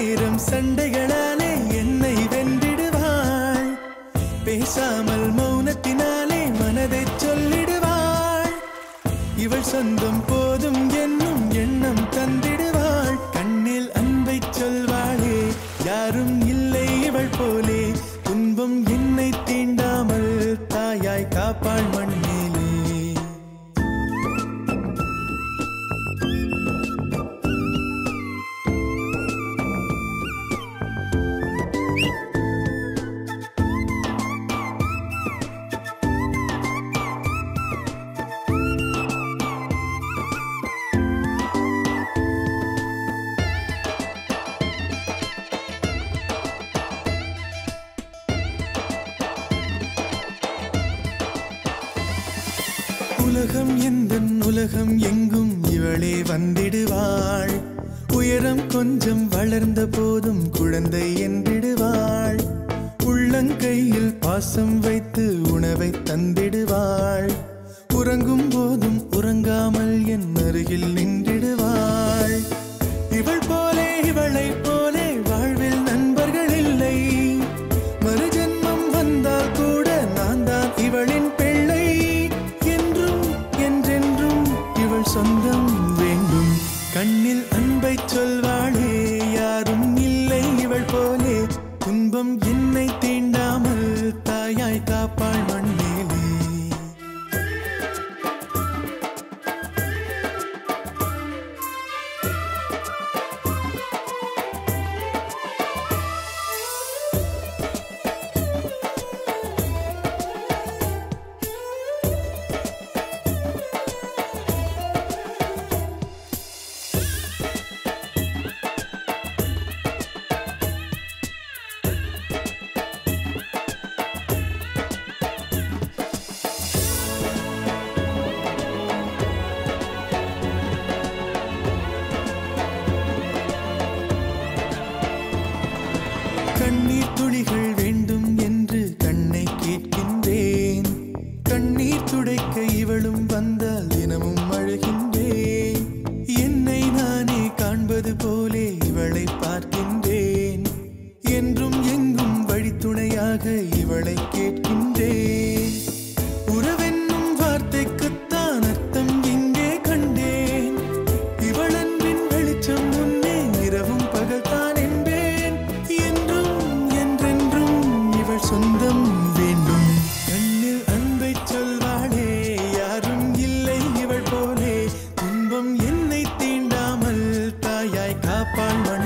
ஆயிரம் சண்டைகளாலே என்னை வென்றிடுவாள். பேசாமல் மௌனத்தினாலே மனதை சொல்லிடுவாள். இவள் சொந்தம் போதும் என்னும் எண்ணம் தந்திடுவாள். கண்ணில் அன்பை சொல்வாளே, யாரும் இல்லை இவள் போலே. துன்பம் என்னை தீண்டாமல் தாயாய் காப்பாள் மண்ணிலே. உலகம் எந்தன் உலகம் எங்கும் இவளே வந்திடுவாள். உயரம் கொஞ்சம் வளர்ந்த போதும் குழந்தை என்றிடுவாள். உள்ளங்கையில் பாசம் வைத்து உணவை தந்திடுவாள். உறங்கும் போதும் உறங்காமல் என் அருகில் நின்றிடுவாள். இவள் போலே இவளை போலே வாழ்வில் நண்பர்கள் இல்லை. மறுஜன்மம் வந்தால் கூட நான் தான் இவளின் பிள்ளை. சொந்தம் வேண்டும். கண்ணில் அன்பை சொல்வாளே, யாரும் இல்லை இவள் போலே. துன்பம் என்னை தீண்டாமல் தாயாய் காப்பாள் மண்ணிலே. கண்ணீர் துளிகள் வேண்டும் என்று கண்ணை கேட்கின்றேன். கண்ணீர் துடைக்க இவளும் வந்தால் தினமும் அழுகின்றேன். என்னை நானே காண்பது போலே இவளை பார்க்கின்றேன். என்றும் எங்கும் வழித்துணையாக இவளை கேட்கின்றேன். உறவென்னும் வார்த்தைக்குத்தான் அர்த்தம் இங்கே கண்டேன். இவள் அன்பின் வெளிச்சம் முன்னே இரவும் பகல் தான் என்பேன். சொந்தம் வேண்டும். கண்ணில் அன்பை சொல்வாளே, யாரும் இல்லை இவள் போலே. துன்பம் என்னை தீண்டாமல் தாயாய் காப்பாள் மண்